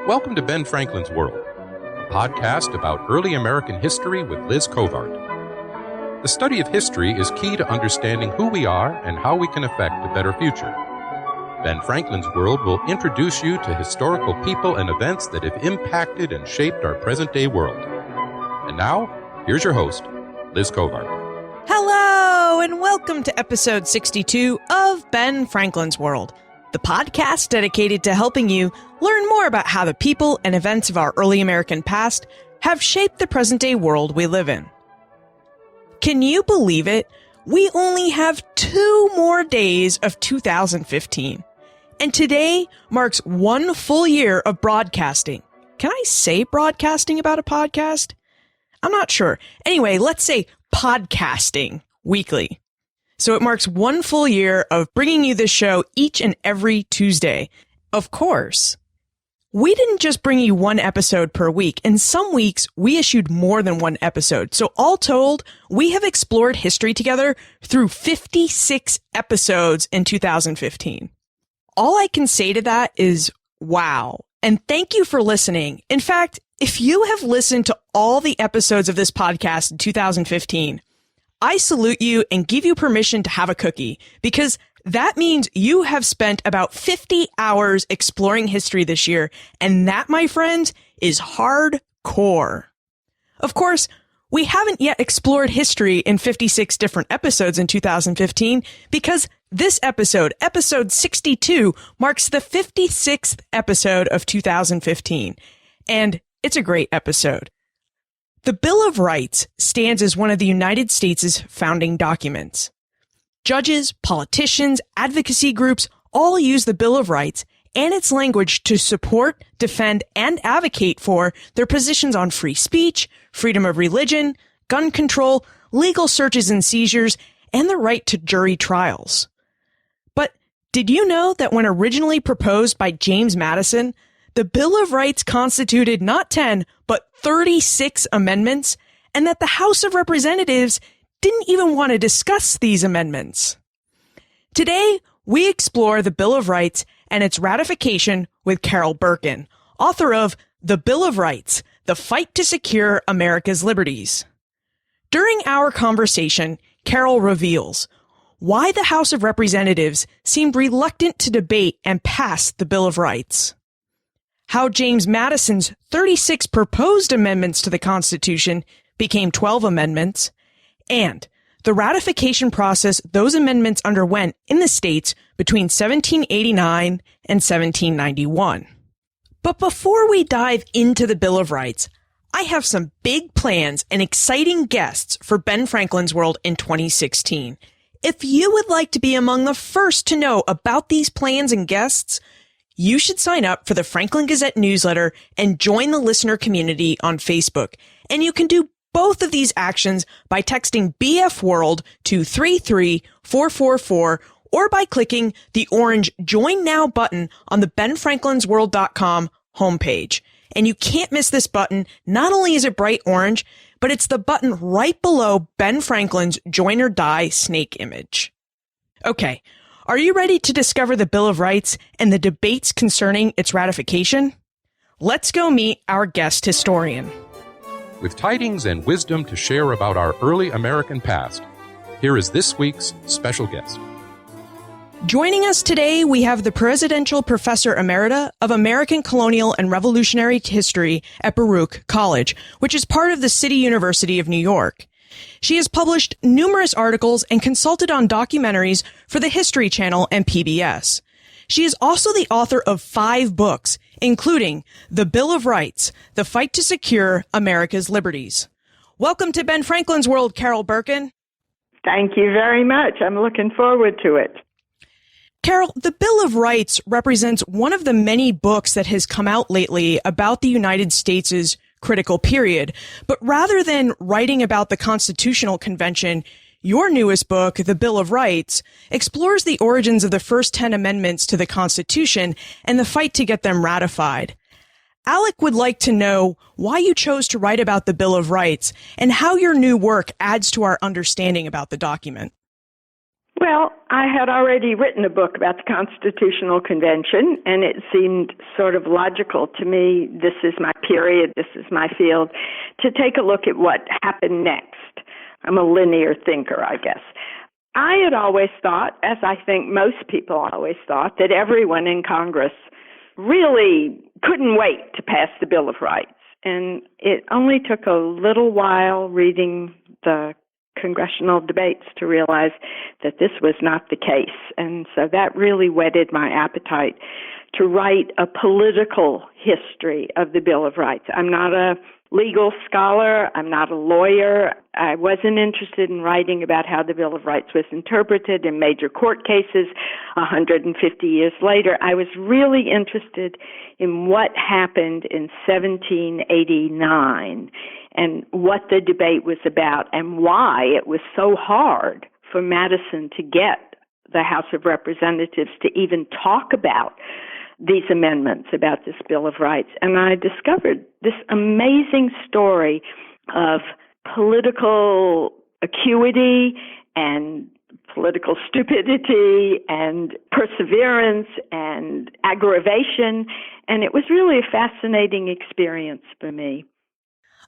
Welcome to Ben Franklin's World, a podcast about early American history with Liz Covart. The study of history is key to understanding who we are and how we can affect a better future. Ben Franklin's World will introduce you to historical people and events that have impacted and shaped our present-day world. And now, here's your host, Liz Covart. Hello, and welcome to episode 62 of Ben Franklin's World, the podcast dedicated to helping you learn more about how the people and events of our early American past have shaped the present-day world we live in. Can you believe it? We only have 2 more days of 2015. And today marks 1 full year of broadcasting. Can I say broadcasting about a podcast? I'm not sure. Anyway, let's say podcasting weekly. So it marks 1 full year of bringing you this show each and every Tuesday. Of course, we didn't just bring you 1 episode per week. In some weeks, we issued more than 1 episode. So all told, we have explored history together through 56 episodes in 2015. All I can say to that is, wow. And thank you for listening. In fact, if you have listened to all the episodes of this podcast in 2015, I salute you and give you permission to have a cookie, because that means you have spent about 50 hours exploring history this year, and that, my friends, is hardcore. Of course, we haven't yet explored history in 56 different episodes in 2015, because this episode, episode 62, marks the 56th episode of 2015, and it's a great episode. The Bill of Rights stands as one of the United States' founding documents. Judges, politicians, advocacy groups all use the Bill of Rights and its language to support, defend, and advocate for their positions on free speech, freedom of religion, gun control, legal searches and seizures, and the right to jury trials. But did you know that when originally proposed by James Madison, the Bill of Rights constituted not 10, but 36 amendments, and that the House of Representatives didn't even want to discuss these amendments? Today, we explore the Bill of Rights and its ratification with Carol Berkin, author of The Bill of Rights, The Fight to Secure America's Liberties. During our conversation, Carol reveals why the House of Representatives seemed reluctant to debate and pass the Bill of Rights, how James Madison's 36 proposed amendments to the Constitution became 12 amendments, and the ratification process those amendments underwent in the states between 1789 and 1791. But before we dive into the Bill of Rights, I have some big plans and exciting guests for Ben Franklin's World in 2016. If you would like to be among the first to know about these plans and guests, you should sign up for the Franklin Gazette newsletter and join the listener community on Facebook. And you can do both of these actions by texting BF World to 33444 or by clicking the orange Join Now button on the benfranklinsworld.com homepage. And you can't miss this button. Not only is it bright orange, but it's the button right below Ben Franklin's Join or Die snake image. Okay. Are you ready to discover the Bill of Rights and the debates concerning its ratification? Let's go meet our guest historian. With tidings and wisdom to share about our early American past, here is this week's special guest. Joining us today, we have the Presidential Professor Emerita of American Colonial and Revolutionary History at Baruch College, which is part of the City University of New York. She has published numerous articles and consulted on documentaries for the History Channel and PBS. She is also the author of 5 books, including The Bill of Rights, The Fight to Secure America's Liberties. Welcome to Ben Franklin's World, Carol Berkin. Thank you very much. I'm looking forward to it. Carol, the Bill of Rights represents one of the many books that has come out lately about the United States' critical period. But rather than writing about the Constitutional Convention, your newest book, The Bill of Rights, explores the origins of the first 10 amendments to the Constitution and the fight to get them ratified. Alec would like to know why you chose to write about the Bill of Rights and how your new work adds to our understanding about the document. Well, I had already written a book about the Constitutional Convention, and it seemed sort of logical to me, this is my period, this is my field, to take a look at what happened next. I'm a linear thinker, I guess. I had always thought, as I think most people always thought, that everyone in Congress really couldn't wait to pass the Bill of Rights. And it only took a little while reading the congressional debates to realize that this was not the case. And so that really whetted my appetite to write a political history of the Bill of Rights. I'm not a legal scholar. I'm not a lawyer. I wasn't interested in writing about how the Bill of Rights was interpreted in major court cases 150 years later. I was really interested in what happened in 1789 and what the debate was about and why it was so hard for Madison to get the House of Representatives to even talk about these amendments, about this Bill of Rights. And I discovered this amazing story of political acuity and political stupidity and perseverance and aggravation. And it was really a fascinating experience for me.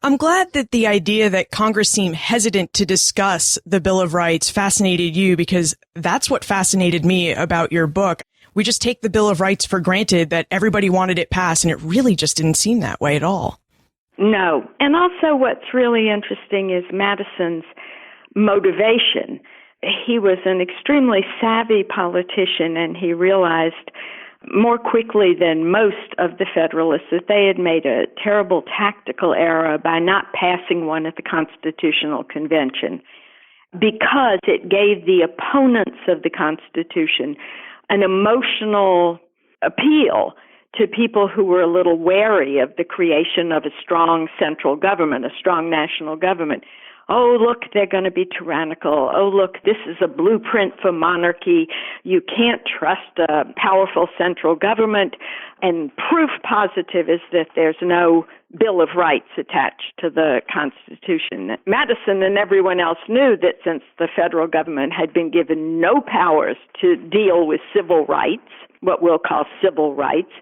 I'm glad that the idea that Congress seemed hesitant to discuss the Bill of Rights fascinated you, because that's what fascinated me about your book. We just take the Bill of Rights for granted that everybody wanted it passed, and it really just didn't seem that way at all. No. And also what's really interesting is Madison's motivation. He was an extremely savvy politician, and he realized more quickly than most of the Federalists that they had made a terrible tactical error by not passing one at the Constitutional Convention, because it gave the opponents of the Constitution an emotional appeal to people who were a little wary of the creation of a strong central government, a strong national government. Oh, look, they're going to be tyrannical. Oh, look, this is a blueprint for monarchy. You can't trust a powerful central government. And proof positive is that there's no Bill of Rights attached to the Constitution. Madison and everyone else knew that since the federal government had been given no powers to deal with civil rights, what we'll call civil rights,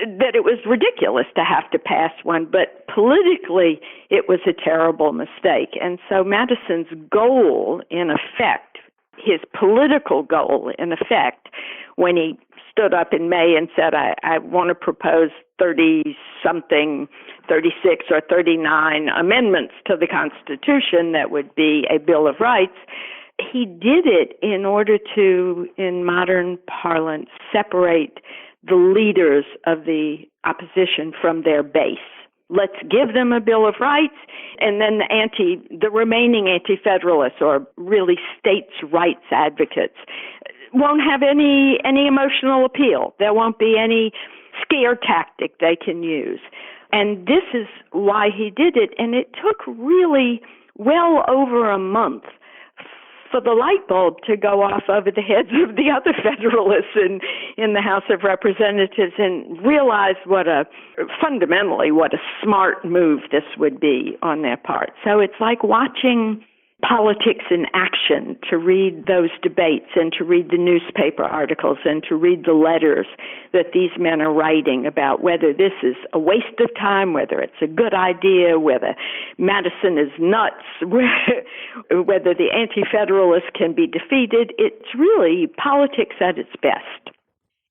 that it was ridiculous to have to pass one, but politically it was a terrible mistake. And so Madison's goal, in effect, his political goal, in effect, when he stood up in May and said, I want to propose 30-something, 36 or 39 amendments to the Constitution that would be a Bill of Rights, he did it in order to, in modern parlance, separate the leaders of the opposition from their base. Let's give them a Bill of Rights, and then the remaining anti-federalists, or really states' rights advocates, won't have any emotional appeal. There won't be any scare tactic they can use. And this is why he did it, and it took really well over a month for the light bulb to go off over the heads of the other Federalists in the House of Representatives and realize fundamentally what a smart move this would be on their part. So it's like watching politics in action, to read those debates and to read the newspaper articles and to read the letters that these men are writing about whether this is a waste of time, whether it's a good idea, whether Madison is nuts, whether the anti-federalists can be defeated. It's really politics at its best.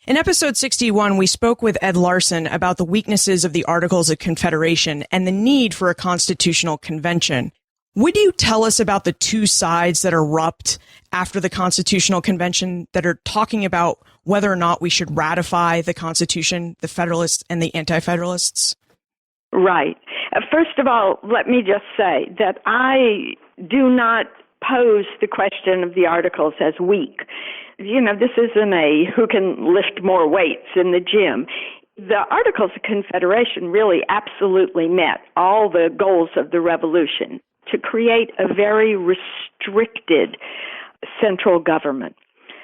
In episode 61, we spoke with Ed Larson about the weaknesses of the Articles of Confederation and the need for a constitutional convention. Would you tell us about the two sides that erupt after the Constitutional Convention that are talking about whether or not we should ratify the Constitution, the Federalists and the Anti-Federalists? Right. First of all, let me just say that I do not pose the question of the Articles as weak. This isn't a who can lift more weights in the gym. The Articles of Confederation really absolutely met all the goals of the Revolution, to create a very restricted central government.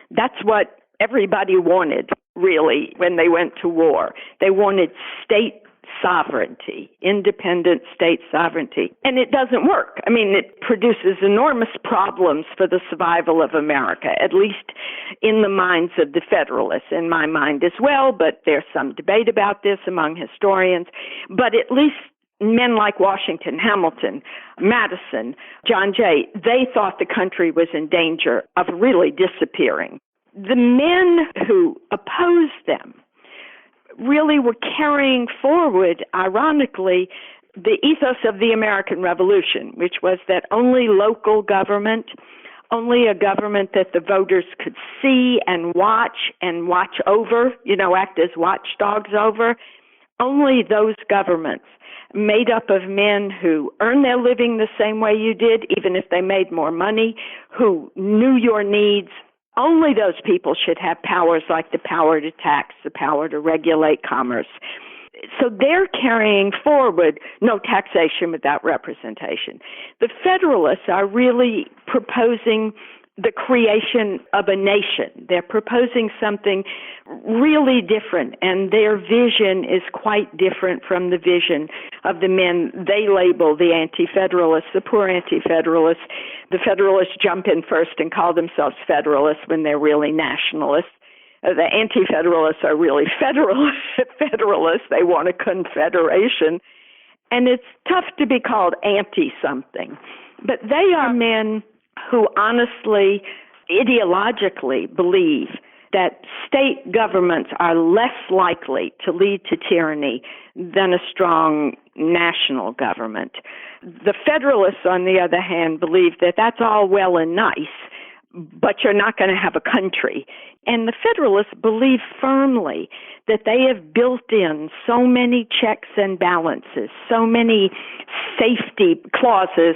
That's what everybody wanted, really, when they went to war. They wanted state sovereignty, independent state sovereignty. And it doesn't work. I mean, it produces enormous problems for the survival of America, at least in the minds of the Federalists, in my mind as well, but there's some debate about this among historians. But at least men like Washington, Hamilton, Madison, John Jay, they thought the country was in danger of really disappearing. The men who opposed them really were carrying forward, ironically, the ethos of the American Revolution, which was that only local government, only a government that the voters could see and watch over, act as watchdogs over, only those governments made up of men who earned their living the same way you did, even if they made more money, who knew your needs. Only those people should have powers like the power to tax, the power to regulate commerce. So they're carrying forward no taxation without representation. The Federalists are really proposing the creation of a nation. They're proposing something really different, and their vision is quite different from the vision of the men they label the anti-federalists, the poor anti-federalists. The Federalists jump in first and call themselves Federalists when they're really nationalists. The anti-federalists are really federalists. They want a confederation. And it's tough to be called anti-something. But they are men who honestly, ideologically believe that state governments are less likely to lead to tyranny than a strong national government. The Federalists, on the other hand, believe that that's all well and nice, but you're not going to have a country. And the Federalists believe firmly that they have built in so many checks and balances, so many safety clauses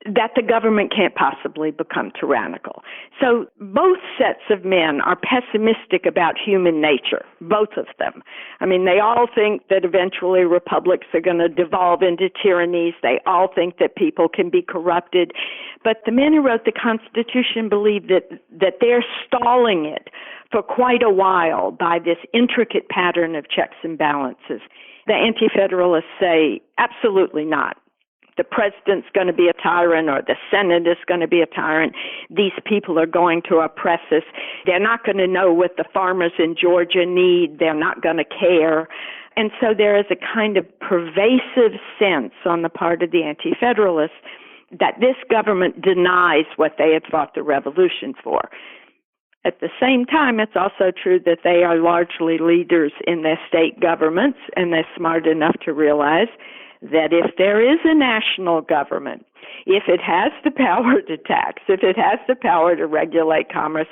that the government can't possibly become tyrannical. So both sets of men are pessimistic about human nature, both of them. I mean, they all think that eventually republics are going to devolve into tyrannies. They all think that people can be corrupted. But the men who wrote the Constitution believe that they're stalling it for quite a while by this intricate pattern of checks and balances. The anti-federalists say, absolutely not. The president's going to be a tyrant, or the Senate is going to be a tyrant. These people are going to oppress us. They're not going to know what the farmers in Georgia need. They're not going to care. And so there is a kind of pervasive sense on the part of the anti-federalists that this government denies what they had fought the revolution for. At the same time, it's also true that they are largely leaders in their state governments, and they're smart enough to realize that if there is a national government, if it has the power to tax, if it has the power to regulate commerce,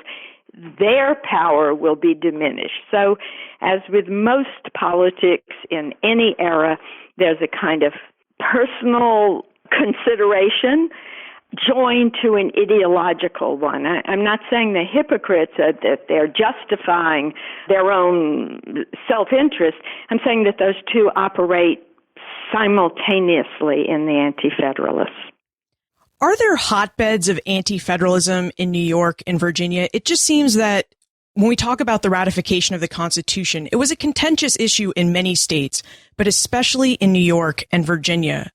their power will be diminished. So, as with most politics in any era, there's a kind of personal consideration joined to an ideological one. I'm not saying the hypocrites are that they're justifying their own self-interest. I'm saying that those two operate simultaneously in the anti-federalists. Are there hotbeds of anti-federalism in New York and Virginia? It just seems that when we talk about the ratification of the Constitution, it was a contentious issue in many states, but especially in New York and Virginia.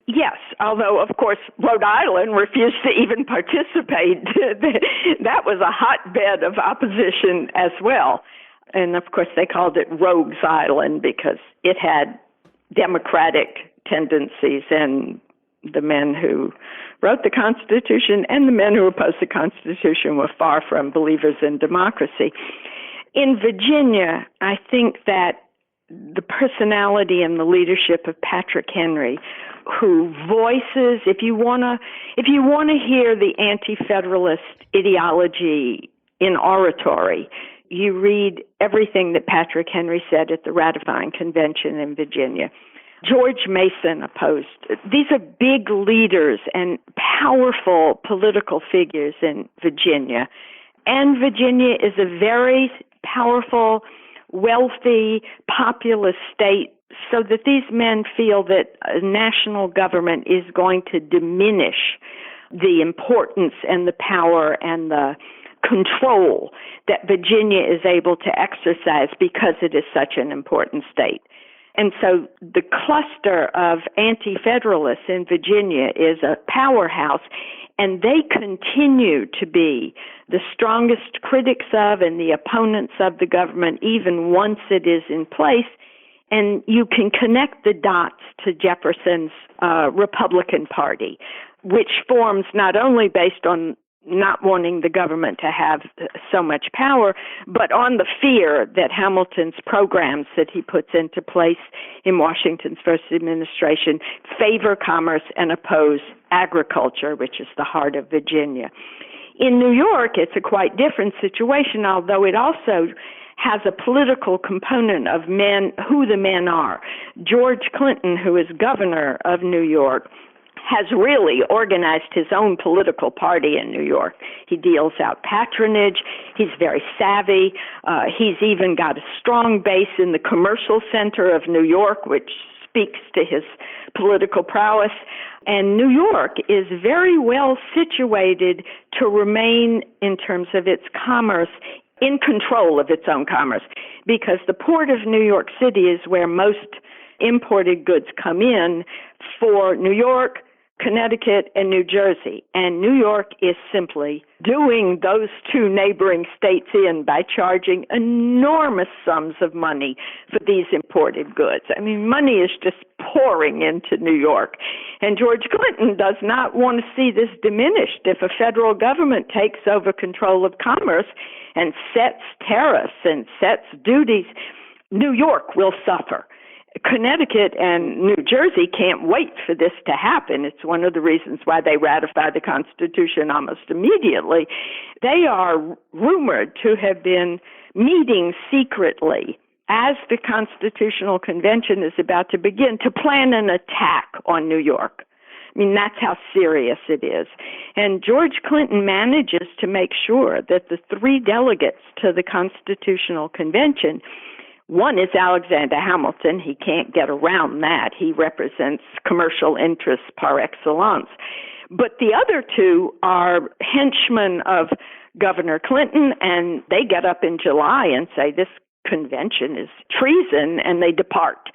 Yes, although, of course, Rhode Island refused to even participate. That was a hotbed of opposition as well. And, of course, they called it Rogues Island because it had democratic tendencies, and the men who wrote the Constitution and the men who opposed the Constitution were far from believers in democracy. In Virginia, I think that the personality and the leadership of Patrick Henry, who voices, if you want to hear the anti-federalist ideology in oratory, you read everything that Patrick Henry said at the ratifying convention in Virginia. George Mason opposed. These are big leaders and powerful political figures in Virginia. And Virginia is a very powerful, wealthy, populous state, so that these men feel that a national government is going to diminish the importance and the power and the control that Virginia is able to exercise because it is such an important state. And so the cluster of anti-federalists in Virginia is a powerhouse, and they continue to be the strongest critics of and the opponents of the government even once it is in place. And you can connect the dots to Jefferson's Republican Party, which forms not only based on not wanting the government to have so much power, but on the fear that Hamilton's programs that he puts into place in Washington's first administration favor commerce and oppose agriculture, which is the heart of Virginia. In New York, it's a quite different situation, although it also has a political component of men, who the men are. George Clinton, who is governor of New York, has really organized his own political party in New York. He deals out patronage. He's very savvy. He's even got a strong base in the commercial center of New York, which speaks to his political prowess. And New York is very well situated to remain, in terms of its commerce, in control of its own commerce, because the port of New York City is where most imported goods come in for New York, Connecticut, and New Jersey. And New York is simply doing those two neighboring states in by charging enormous sums of money for these imported goods. I mean, money is just pouring into New York. And George Clinton does not want to see this diminished. If a federal government takes over control of commerce and sets tariffs and sets duties, New York will suffer. Connecticut and New Jersey can't wait for this to happen. It's one of the reasons why they ratified the Constitution almost immediately. They are rumored to have been meeting secretly as the Constitutional Convention is about to begin to plan an attack on New York. I mean, that's how serious it is. And George Clinton manages to make sure that the three delegates to the Constitutional Convention, one is Alexander Hamilton. He can't get around that. He represents commercial interests par excellence. But the other two are henchmen of Governor Clinton, and they get up in July and say this convention is treason, and they depart.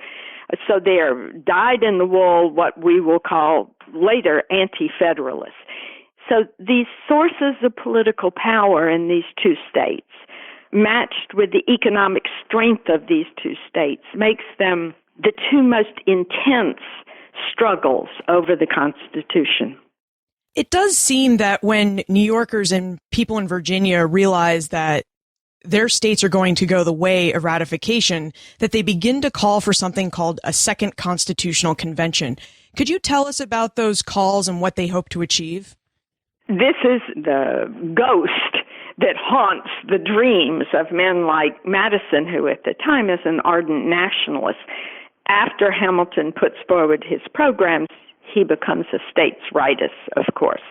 So they're dyed-in-the-wool, what we will call later anti-federalists. So these sources of political power in these two states, matched with the economic strength of these two states, makes them the two most intense struggles over the Constitution. It does seem that when New Yorkers and people in Virginia realize that their states are going to go the way of ratification, that they begin to call for something called a second constitutional convention. Could you tell us about those calls and what they hope to achieve? This is the ghost that haunts the dreams of men like Madison, who at the time is an ardent nationalist. After Hamilton puts forward his programs, he becomes a states' rightist, of course,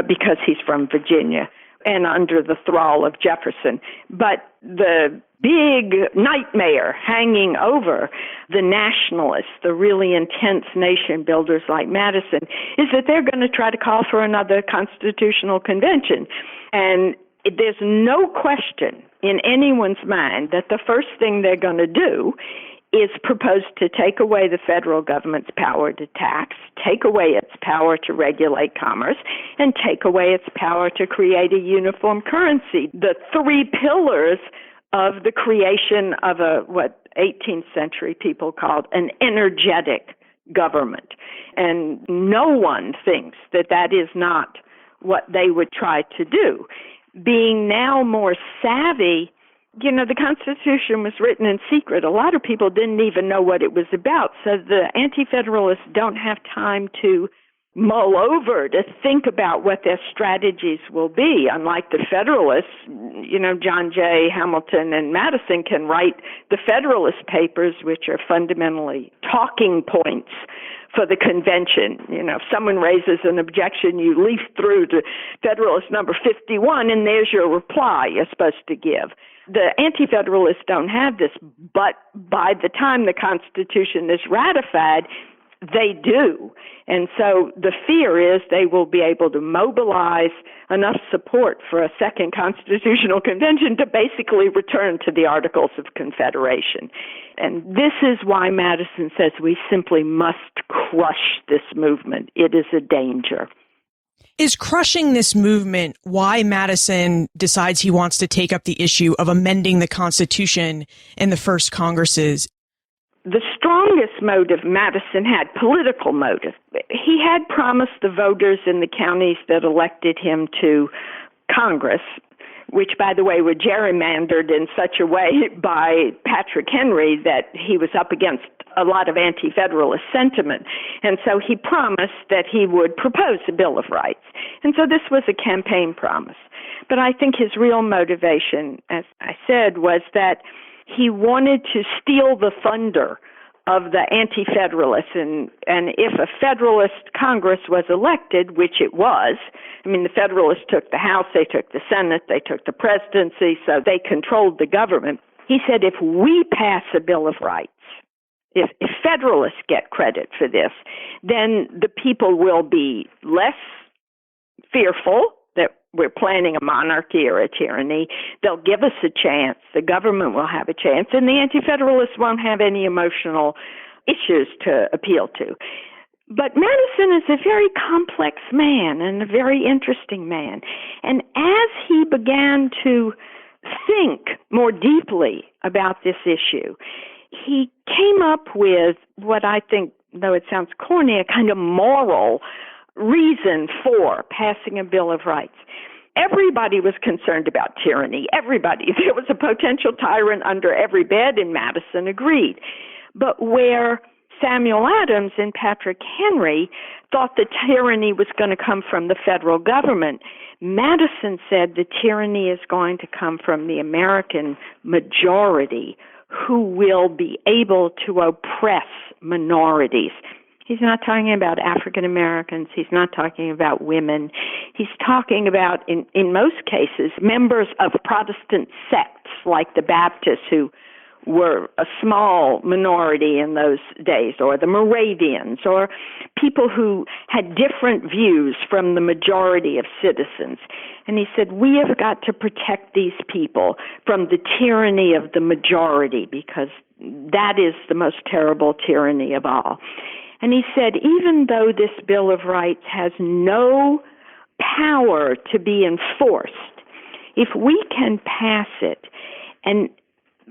because he's from Virginia and under the thrall of Jefferson. But the big nightmare hanging over the nationalists, the really intense nation builders like Madison, is that they're going to try to call for another constitutional convention. And there's no question in anyone's mind that the first thing they're going to do is propose to take away the federal government's power to tax, take away its power to regulate commerce, and take away its power to create a uniform currency. The three pillars of the creation of what 18th century people called an energetic government. And no one thinks that that is not what they would try to do. Being now more savvy, you know, the Constitution was written in secret. A lot of people didn't even know what it was about. So the Anti-Federalists don't have time to mull over, to think about what their strategies will be. Unlike the Federalists, you know, John Jay, Hamilton, and Madison can write the Federalist Papers, which are fundamentally talking points for the convention. You know, if someone raises an objection, you leaf through to Federalist number 51, and there's your reply you're supposed to give. The Anti-Federalists don't have this, but by the time the Constitution is ratified, they do. And so the fear is they will be able to mobilize enough support for a second constitutional convention to basically return to the Articles of Confederation. And this is why Madison says we simply must crush this movement. It is a danger. Is crushing this movement why Madison decides he wants to take up the issue of amending the Constitution in the first Congresses? The strongest motive Madison had, political motive. He had promised the voters in the counties that elected him to Congress, which, by the way, were gerrymandered in such a way by Patrick Henry that he was up against a lot of anti-federalist sentiment. And so he promised that he would propose a Bill of Rights. And so this was a campaign promise. But I think his real motivation, as I said, was that he wanted to steal the thunder of the anti-federalists. And if a Federalist Congress was elected, which it was, I mean, the Federalists took the House, they took the Senate, they took the presidency, so they controlled the government. He said, if we pass a Bill of Rights, if Federalists get credit for this, then the people will be less fearful that we're planning a monarchy or a tyranny. They'll give us a chance. The government will have a chance, and the anti-federalists won't have any emotional issues to appeal to. But Madison is a very complex man and a very interesting man. And as he began to think more deeply about this issue, he came up with what I think, though it sounds corny, a kind of moral reason for passing a Bill of Rights. Everybody was concerned about tyranny. Everybody. There was a potential tyrant under every bed, and Madison agreed. But where Samuel Adams and Patrick Henry thought the tyranny was going to come from the federal government, Madison said the tyranny is going to come from the American majority, who will be able to oppress minorities. He's not talking about African Americans. He's not talking about women. He's talking about, in most cases, members of Protestant sects like the Baptists, who were a small minority in those days, or the Moravians, or people who had different views from the majority of citizens. And he said, we have got to protect these people from the tyranny of the majority, because that is the most terrible tyranny of all. And he said, even though this Bill of Rights has no power to be enforced, if we can pass it and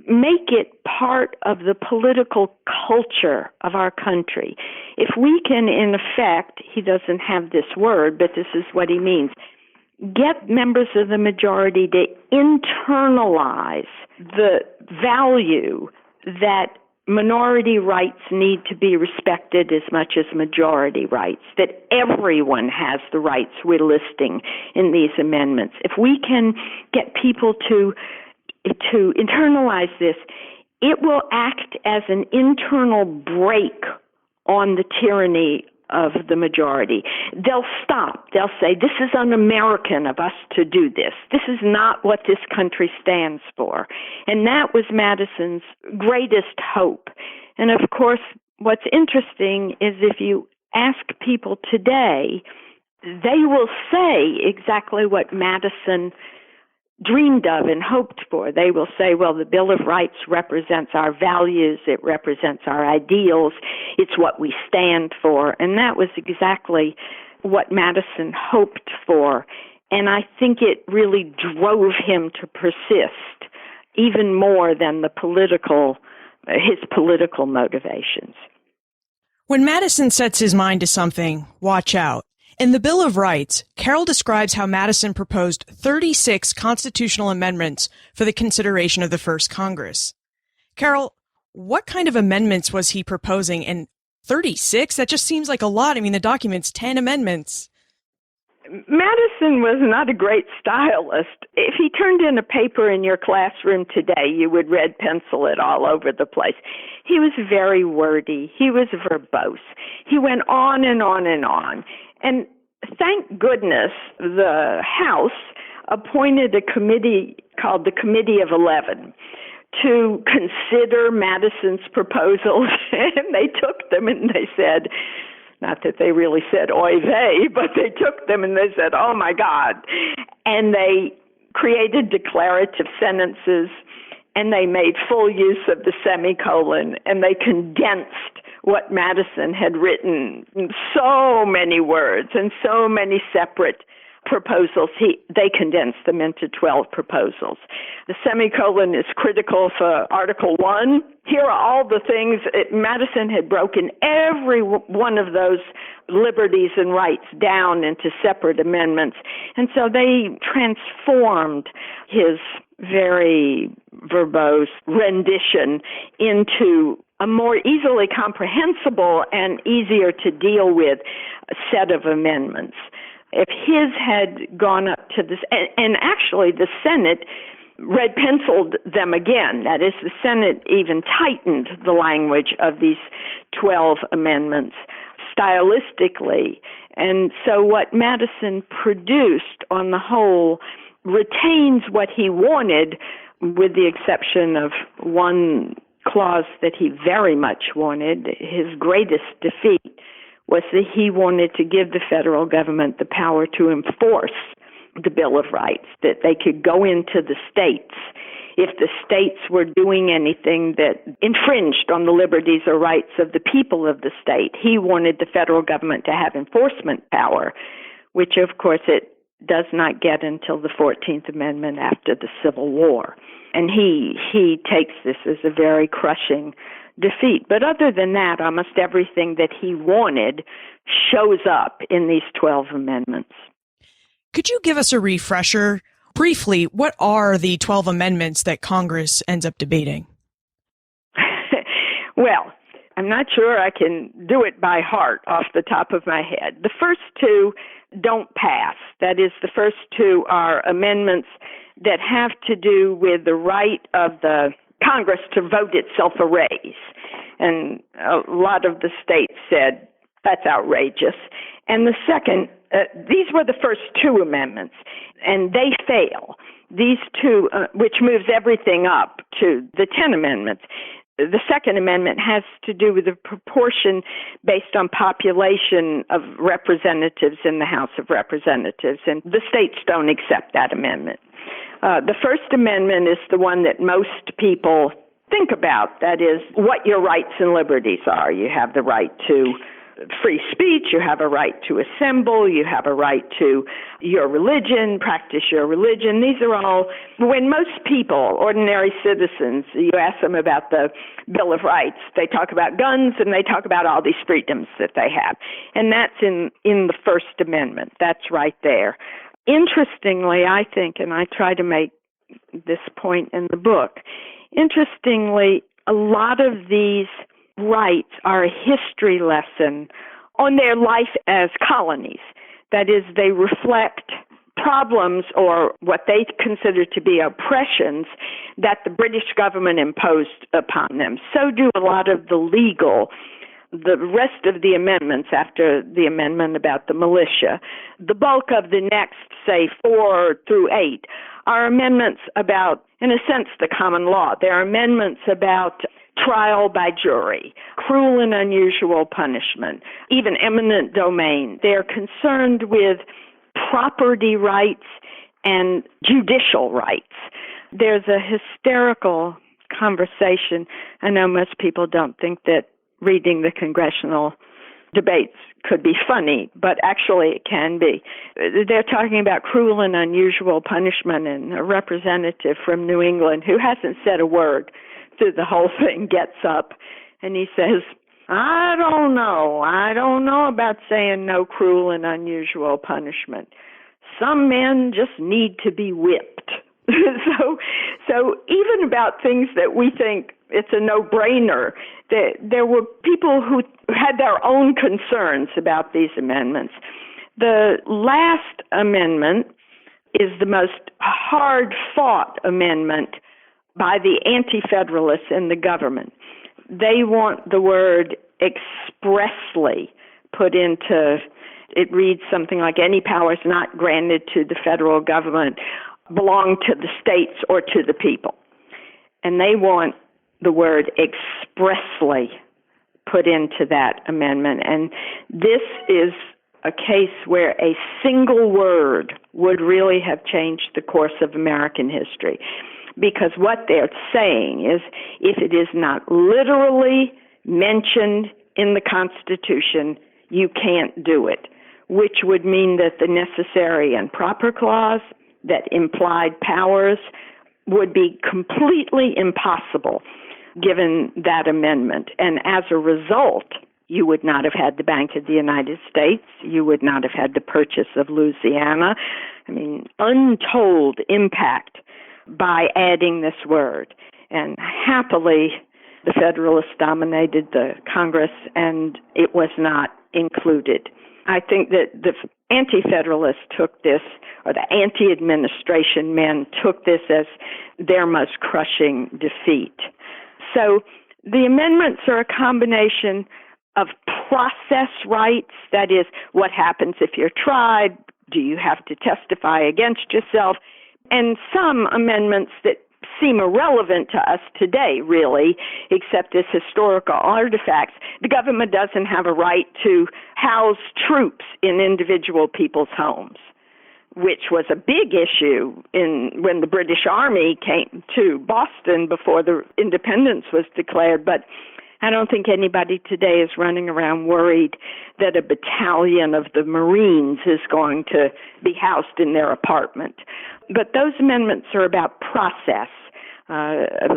make it part of the political culture of our country, if we can, in effect, he doesn't have this word, but this is what he means, get members of the majority to internalize the value that minority rights need to be respected as much as majority rights, that everyone has the rights we're listing in these amendments. If we can get people to internalize this, it will act as an internal brake on the tyranny of the majority. They'll stop. They'll say, this is un-American of us to do this. This is not what this country stands for. And that was Madison's greatest hope. And of course, what's interesting is if you ask people today, they will say exactly what Madison dreamed of and hoped for. They will say, well, the Bill of Rights represents our values, it represents our ideals, it's what we stand for. And that was exactly what Madison hoped for. And I think it really drove him to persist even more than his political motivations. When Madison sets his mind to something, watch out. In the Bill of Rights, Carol describes how Madison proposed 36 constitutional amendments for the consideration of the first Congress. Carol, what kind of amendments was he proposing? And 36? That just seems like a lot. I mean, the document's 10 amendments. Madison was not a great stylist. If he turned in a paper in your classroom today, you would red pencil it all over the place. He was very wordy. He was verbose. He went on and on and on. And thank goodness the House appointed a committee called the Committee of 11 to consider Madison's proposals, and they took them and they said, not that they really said oy vey, but they took them and they said, oh my God. And they created declarative sentences, and they made full use of the semicolon, and they condensed what Madison had written in so many words and so many separate proposals. They condensed them into 12 proposals. The semicolon is critical for Article 1. Here are all the things. Madison had broken every one of those liberties and rights down into separate amendments. And so they transformed his very verbose rendition into a more easily comprehensible and easier to deal with set of amendments. If his had gone up to this, and actually the Senate red-penciled them again. That is, the Senate even tightened the language of these 12 amendments stylistically. And so what Madison produced on the whole retains what he wanted, with the exception of one clause that he very much wanted. His greatest defeat was that he wanted to give the federal government the power to enforce the Bill of Rights, that they could go into the states if the states were doing anything that infringed on the liberties or rights of the people of the state. He wanted the federal government to have enforcement power, which of course it does not get until the 14th Amendment after the Civil War. And he takes this as a very crushing defeat. But other than that, almost everything that he wanted shows up in these 12 amendments. Could you give us a refresher? Briefly, what are the 12 amendments that Congress ends up debating? Well, I'm not sure I can do it by heart off the top of my head. The first two don't pass. That is, the first two are amendments that have to do with the right of the Congress to vote itself a raise. And a lot of the states said, that's outrageous. And the second, these were the first two amendments, and they fail. These two, which moves everything up to the 10 amendments. The second amendment has to do with the proportion based on population of representatives in the House of Representatives, and the states don't accept that amendment. The First Amendment is the one that most people think about. That is, what your rights and liberties are. You have the right to free speech, you have a right to assemble, you have a right to your religion, practice your religion. These are all, when most people, ordinary citizens, you ask them about the Bill of Rights, they talk about guns and they talk about all these freedoms that they have. And that's in the First Amendment. That's right there. Interestingly, I think, and I try to make this point in the book, interestingly, a lot of these rights are a history lesson on their life as colonies. That is, they reflect problems or what they consider to be oppressions that the British government imposed upon them. So do a lot of the legal, the rest of the amendments after the amendment about the militia. The bulk of the next, say, 4 through 8, are amendments about, in a sense, the common law. There are amendments about trial by jury, cruel and unusual punishment, even eminent domain. They're concerned with property rights and judicial rights. There's a hysterical conversation. I know most people don't think that reading the congressional debates could be funny, but actually it can be. They're talking about cruel and unusual punishment, and a representative from New England who hasn't said a word through the whole thing gets up and he says, I don't know about saying no cruel and unusual punishment. Some men just need to be whipped. So even about things that we think it's a no-brainer, there were people who had their own concerns about these amendments. The last amendment is the most hard-fought amendment by the anti-federalists in the government. They want the word expressly put into, it reads something like, any powers not granted to the federal government belong to the states or to the people. and they want the word expressly put into that amendment. And this is a case where a single word would really have changed the course of American history. Because what they're saying is, if it is not literally mentioned in the Constitution, you can't do it, which would mean that the necessary and proper clause that implied powers would be completely impossible given that amendment. And as a result, you would not have had the Bank of the United States. You would not have had the purchase of Louisiana. I mean, untold impact by adding this word. And happily, the Federalists dominated the Congress, and it was not included. I think that the anti-Federalists took this, or the anti-administration men took this as their most crushing defeat. So the amendments are a combination of process rights, that is, what happens if you're tried, do you have to testify against yourself, and some amendments that seem irrelevant to us today, really, except as historical artifacts. The government doesn't have a right to house troops in individual people's homes, which was a big issue when the British Army came to Boston before the independence was declared. But I don't think anybody today is running around worried that a battalion of the Marines is going to be housed in their apartment. But those amendments are about process,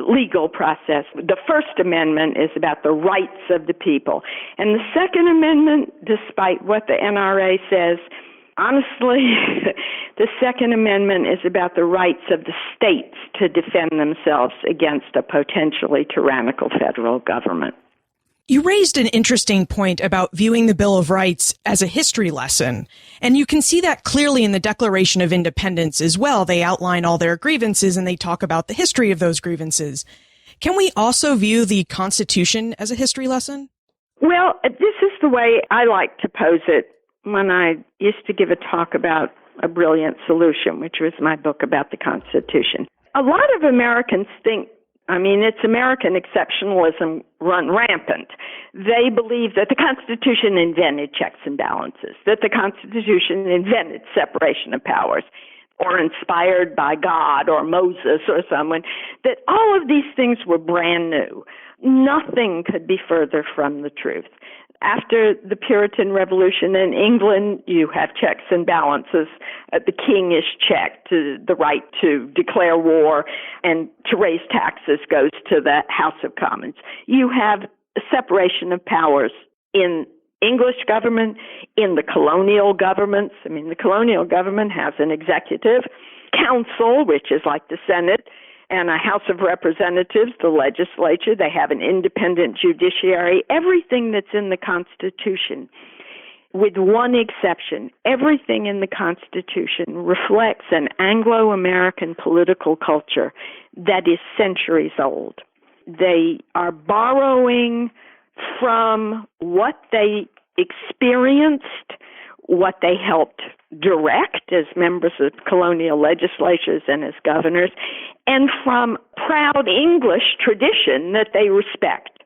legal process. The First Amendment is about the rights of the people. And the Second Amendment, despite what the NRA says, honestly, the Second Amendment is about the rights of the states to defend themselves against a potentially tyrannical federal government. You raised an interesting point about viewing the Bill of Rights as a history lesson, and you can see that clearly in the Declaration of Independence as well. They outline all their grievances and they talk about the history of those grievances. Can we also view the Constitution as a history lesson? Well, this is the way I like to pose it when I used to give a talk about A Brilliant Solution, which was my book about the Constitution. A lot of Americans think, it's American exceptionalism run rampant. They believe that the Constitution invented checks and balances, that the Constitution invented separation of powers, or inspired by God or Moses or someone, that all of these things were brand new. Nothing could be further from the truth. After the Puritan Revolution in England, you have checks and balances. The king is checked. The right to declare war and to raise taxes goes to the House of Commons. You have a separation of powers in English government, in the colonial governments. The colonial government has an executive council, which is like the Senate, and a House of Representatives, the legislature. They have an independent judiciary. Everything that's in the Constitution, with one exception, everything in the Constitution reflects an Anglo-American political culture that is centuries old. They are borrowing from what they experienced, what they helped direct as members of colonial legislatures and as governors, and from proud English tradition that they respect.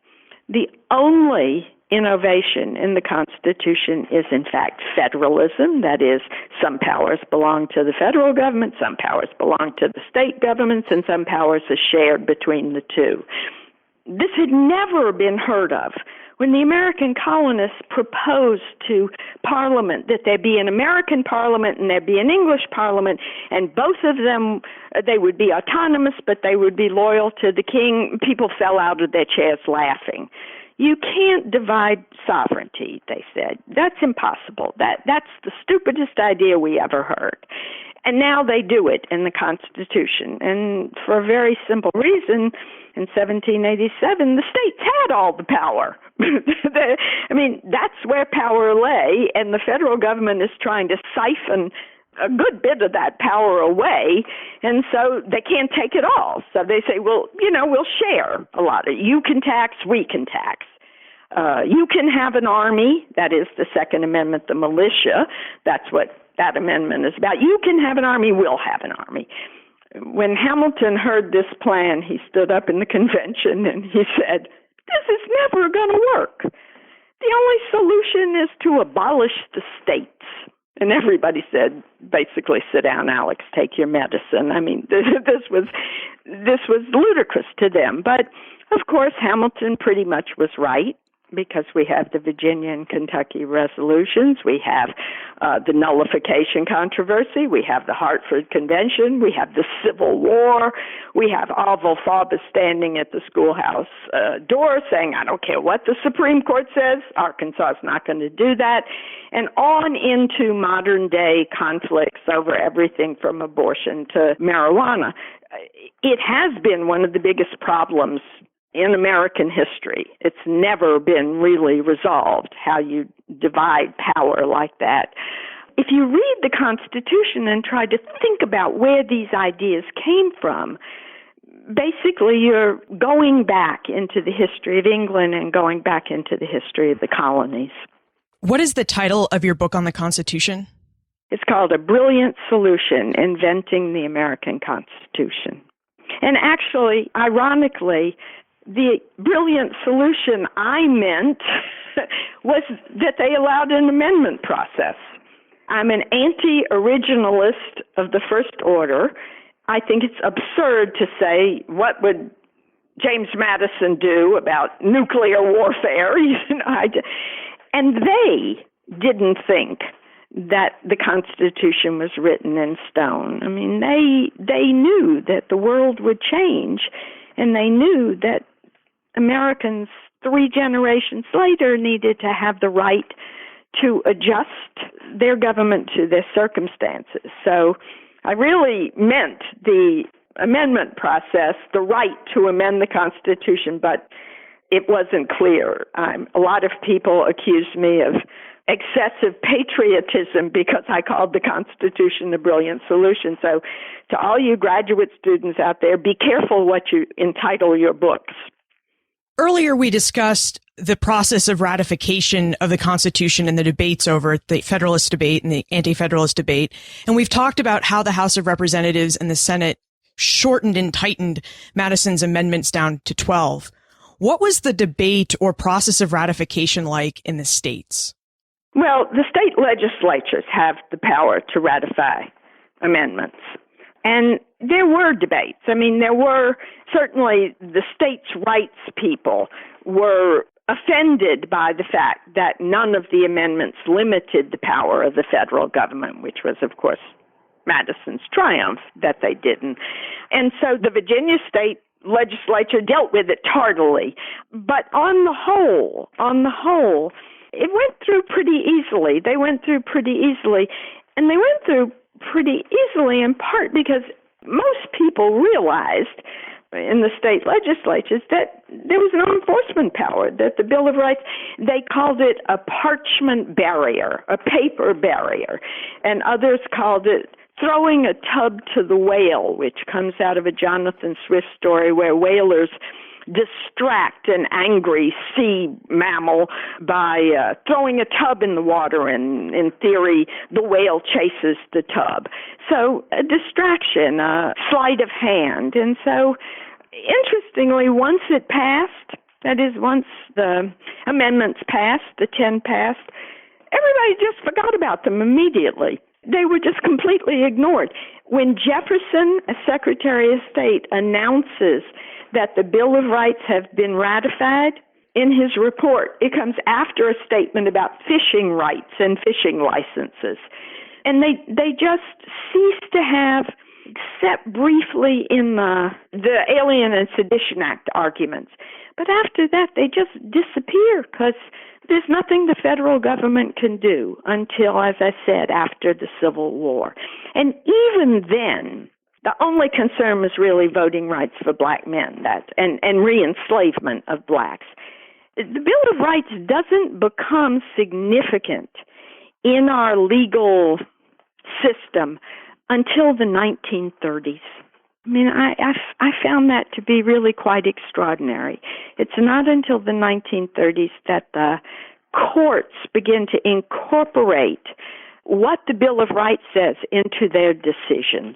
The only innovation in the Constitution is, in fact, federalism. That is, some powers belong to the federal government, some powers belong to the state governments, and some powers are shared between the two. This had never been heard of. When the American colonists proposed to Parliament that there be an American Parliament and there be an English Parliament, and both of them, they would be autonomous, but they would be loyal to the king, people fell out of their chairs laughing. You can't divide sovereignty, they said. That's impossible. That's the stupidest idea we ever heard. And now they do it in the Constitution. And for a very simple reason, in 1787, the states had all the power. That's where power lay, and the federal government is trying to siphon a good bit of that power away, and so they can't take it all. So they say, we'll share a lot of it. You can tax, we can tax. You can have an army, that is the Second Amendment, the militia. That's what that amendment is about. You can have an army, we'll have an army. When Hamilton heard this plan, he stood up in the convention and he said, "This is never going to work. The only solution is to abolish the states." And everybody said, basically, "Sit down, Alex, take your medicine." I mean, this was ludicrous to them. But, of course, Hamilton pretty much was right, because we have the Virginia and Kentucky resolutions, we have the nullification controversy, we have the Hartford Convention, we have the Civil War, we have Orville Faubus standing at the schoolhouse door saying, "I don't care what the Supreme Court says, Arkansas is not going to do that," and on into modern-day conflicts over everything from abortion to marijuana. It has been one of the biggest problems in American history. It's never been really resolved, how you divide power like that. If you read the Constitution and try to think about where these ideas came from, basically you're going back into the history of England and going back into the history of the colonies. What is the title of your book on the Constitution? It's called A Brilliant Solution, Inventing the American Constitution. And actually, ironically, the brilliant solution I meant was that they allowed an amendment process. I'm an anti-originalist of the first order. I think it's absurd to say, what would James Madison do about nuclear warfare? And they didn't think that the Constitution was written in stone. I mean, they knew that the world would change, and they knew that Americans 3 generations later needed to have the right to adjust their government to their circumstances. So I really meant the amendment process, the right to amend the Constitution, but it wasn't clear. A lot of people accused me of excessive patriotism because I called the Constitution the brilliant solution. So to all you graduate students out there, be careful what you entitle your books. Earlier, we discussed the process of ratification of the Constitution and the debates over it, the Federalist debate and the Anti-Federalist debate. And we've talked about how the House of Representatives and the Senate shortened and tightened Madison's amendments down to 12. What was the debate or process of ratification like in the states? Well, the state legislatures have the power to ratify amendments. And there were debates. I mean, there were certainly the states' rights people were offended by the fact that none of the amendments limited the power of the federal government, which was, of course, Madison's triumph that they didn't. And so the Virginia state legislature dealt with it tardily. But on the whole, it went through pretty easily. They went through pretty easily. And they went through pretty easily in part because most people realized in the state legislatures that there was no enforcement power, that the Bill of Rights, they called it a parchment barrier, a paper barrier, and others called it throwing a tub to the whale, which comes out of a Jonathan Swift story where whalers distract an angry sea mammal by throwing a tub in the water, and in theory, the whale chases the tub. So a distraction, a sleight of hand. And so, interestingly, once it passed, that is, once the amendments passed, the 10 passed, everybody just forgot about them immediately. They were just completely ignored. When Jefferson, as Secretary of State, announces that the Bill of Rights have been ratified, in his report, it comes after a statement about fishing rights and fishing licenses. And they just cease to have, except briefly in the Alien and Sedition Act arguments. But after that, they just disappear because there's nothing the federal government can do until, as I said, after the Civil War. And even then, the only concern was really voting rights for black men and re-enslavement of blacks. The Bill of Rights doesn't become significant in our legal system until the 1930s. I mean, I found that to be really quite extraordinary. It's not until the 1930s that the courts begin to incorporate what the Bill of Rights says into their decisions.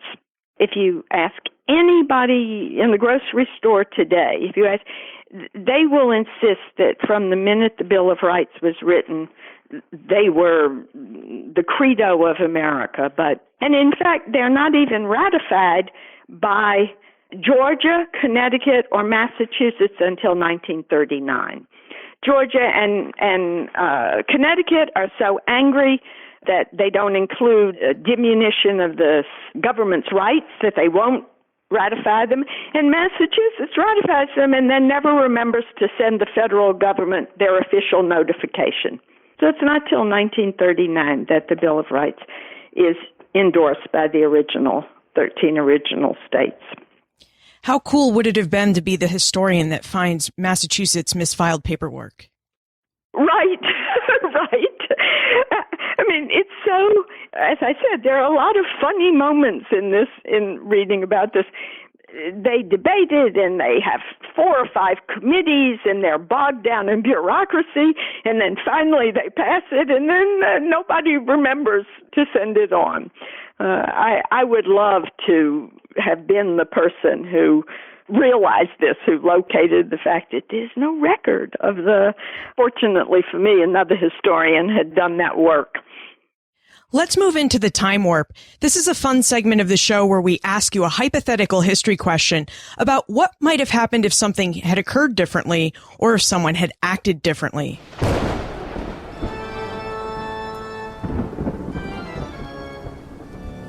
If you ask anybody in the grocery store today, they will insist that from the minute the Bill of Rights was written, they were the credo of America. And in fact, they're not even ratified by Georgia, Connecticut, or Massachusetts until 1939. Georgia and Connecticut are so angry that they don't include a diminution of the government's rights, that they won't ratify them. And Massachusetts ratifies them and then never remembers to send the federal government their official notification. So it's not till 1939 that the Bill of Rights is endorsed by the 13 original states. How cool would it have been to be the historian that finds Massachusetts misfiled paperwork? Right, right. I mean, it's so, as I said, there are a lot of funny moments in reading about this. They debated, and they have 4 or 5 committees, and they're bogged down in bureaucracy, and then finally they pass it, and then nobody remembers to send it on. I would love to have been the person who realized this, who located the fact that there's no record of fortunately for me, another historian had done that work. Let's move into the time warp. This is a fun segment of the show where we ask you a hypothetical history question about what might have happened if something had occurred differently or if someone had acted differently.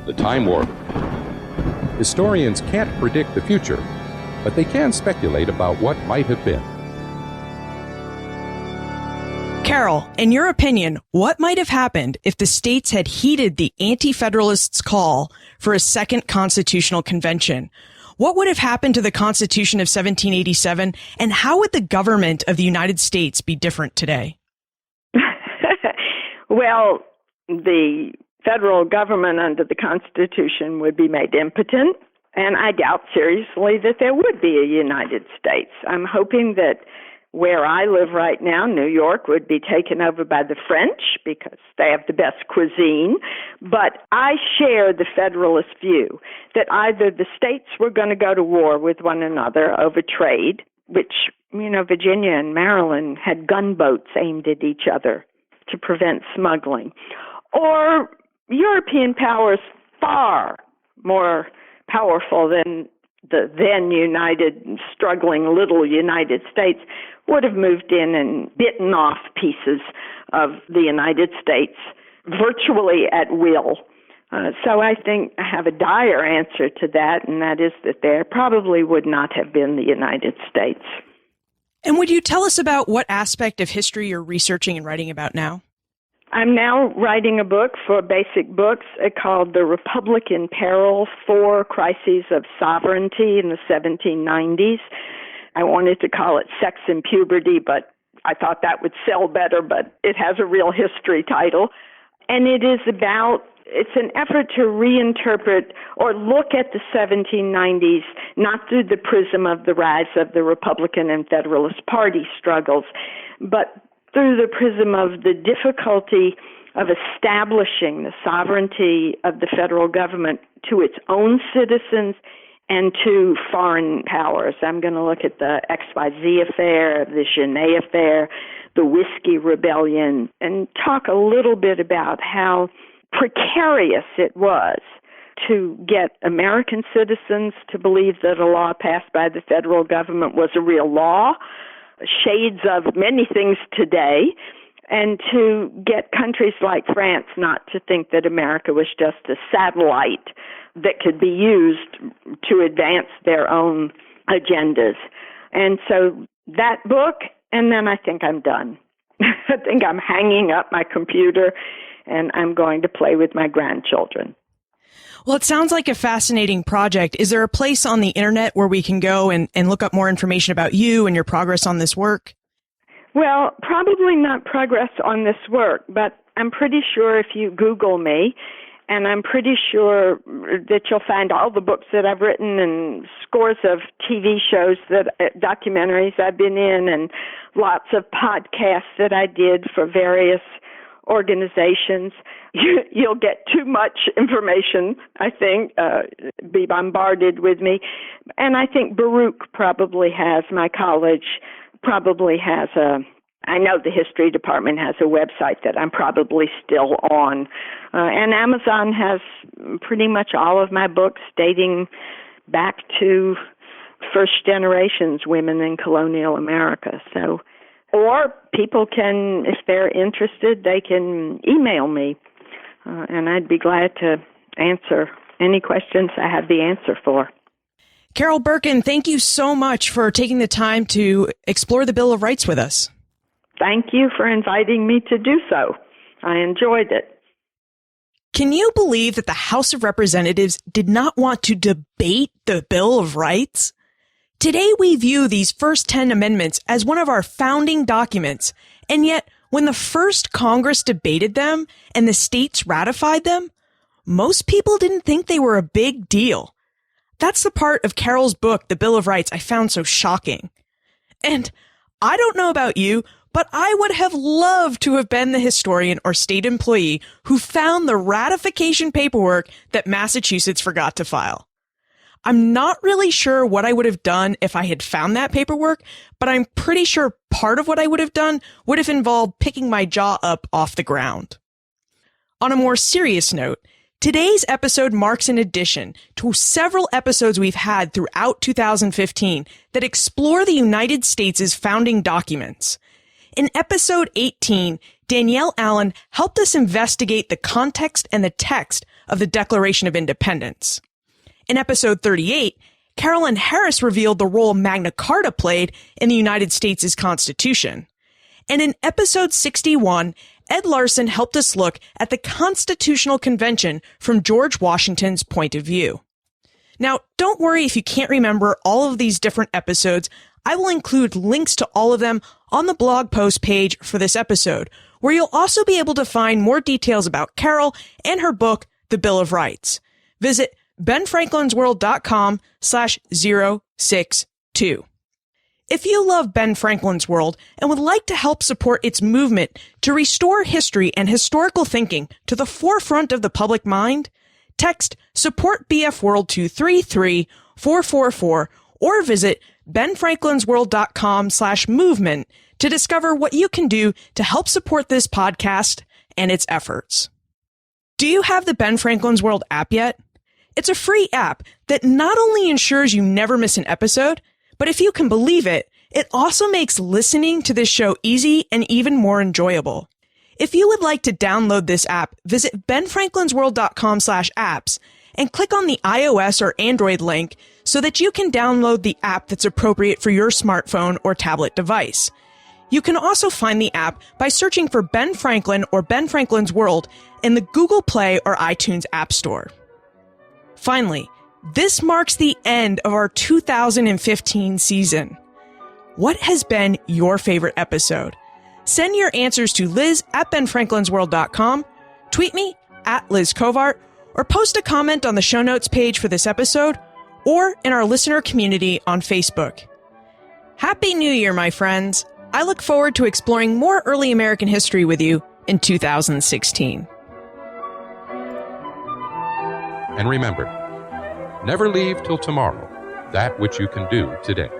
The time warp. Historians can't predict the future, but they can speculate about what might have been. Carol, in your opinion, what might have happened if the states had heeded the Anti-Federalists' call for a second constitutional convention? What would have happened to the Constitution of 1787, and how would the government of the United States be different today? Well, the federal government under the Constitution would be made impotent, and I doubt seriously that there would be a United States. I'm hoping that where I live right now, New York, would be taken over by the French because they have the best cuisine. But I share the Federalist view that either the states were going to go to war with one another over trade, which, Virginia and Maryland had gunboats aimed at each other to prevent smuggling, or European powers far more powerful than the then united, struggling little United States would have moved in and bitten off pieces of the United States virtually at will. So I think I have a dire answer to that, and that is that there probably would not have been the United States. And would you tell us about what aspect of history you're researching and writing about now? I'm now writing a book for Basic Books called The Republic in Peril, 4 Crises of Sovereignty in the 1790s. I wanted to call it Sex and Puberty, but I thought that would sell better, but it has a real history title. And it's an effort to reinterpret or look at the 1790s, not through the prism of the rise of the Republican and Federalist Party struggles, but through the prism of the difficulty of establishing the sovereignty of the federal government to its own citizens and to foreign powers. I'm going to look at the XYZ affair, the Genet affair, the Whiskey Rebellion, and talk a little bit about how precarious it was to get American citizens to believe that a law passed by the federal government was a real law, shades of many things today, and to get countries like France not to think that America was just a satellite that could be used to advance their own agendas. And so that book, and then I think I'm done. I think I'm hanging up my computer and I'm going to play with my grandchildren. Well, it sounds like a fascinating project. Is there a place on the internet where we can go and look up more information about you and your progress on this work? Well, probably not progress on this work, but I'm pretty sure if you Google me, and I'm pretty sure that you'll find all the books that I've written and scores of TV shows, documentaries I've been in, and lots of podcasts that I did for various organizations, you'll get too much information, I think, be bombarded with me. And I think Baruch probably has, my college probably has I know the history department has a website that I'm probably still on. And Amazon has pretty much all of my books dating back to first generations women in colonial America. So, or people can, if they're interested, they can email me, and I'd be glad to answer any questions I have the answer for. Carol Berkin, thank you so much for taking the time to explore the Bill of Rights with us. Thank you for inviting me to do so. I enjoyed it. Can you believe that the House of Representatives did not want to debate the Bill of Rights? Today we view these first 10 amendments as one of our founding documents, and yet when the first Congress debated them and the states ratified them, most people didn't think they were a big deal. That's the part of Carol's book, The Bill of Rights, I found so shocking. And I don't know about you, but I would have loved to have been the historian or state employee who found the ratification paperwork that Massachusetts forgot to file. I'm not really sure what I would have done if I had found that paperwork, but I'm pretty sure part of what I would have done would have involved picking my jaw up off the ground. On a more serious note, today's episode marks an addition to several episodes we've had throughout 2015 that explore the United States' founding documents. In episode 18, Danielle Allen helped us investigate the context and the text of the Declaration of Independence. In episode 38, Carolyn Harris revealed the role Magna Carta played in the United States' Constitution. And in episode 61, Ed Larson helped us look at the Constitutional Convention from George Washington's point of view. Now, don't worry if you can't remember all of these different episodes. I will include links to all of them on the blog post page for this episode, where you'll also be able to find more details about Carol and her book, The Bill of Rights. Visit benfranklinsworld.com/062. If you love Ben Franklin's World and would like to help support its movement to restore history and historical thinking to the forefront of the public mind, text Support BF World to 33444 or visit benfranklinsworld.com/movement to discover what you can do to help support this podcast and its efforts. Do you have the Ben Franklin's World app yet? It's a free app that not only ensures you never miss an episode, but if you can believe it, it also makes listening to this show easy and even more enjoyable. If you would like to download this app, visit benfranklinsworld.com/apps and click on the iOS or Android link so that you can download the app that's appropriate for your smartphone or tablet device. You can also find the app by searching for Ben Franklin or Ben Franklin's World in the Google Play or iTunes App Store. Finally, this marks the end of our 2015 season. What has been your favorite episode? Send your answers to liz@benfranklinsworld.com, tweet me @LizCovart, or post a comment on the show notes page for this episode or in our listener community on Facebook. Happy New Year, my friends. I look forward to exploring more early American history with you in 2016. And remember, never leave till tomorrow that which you can do today.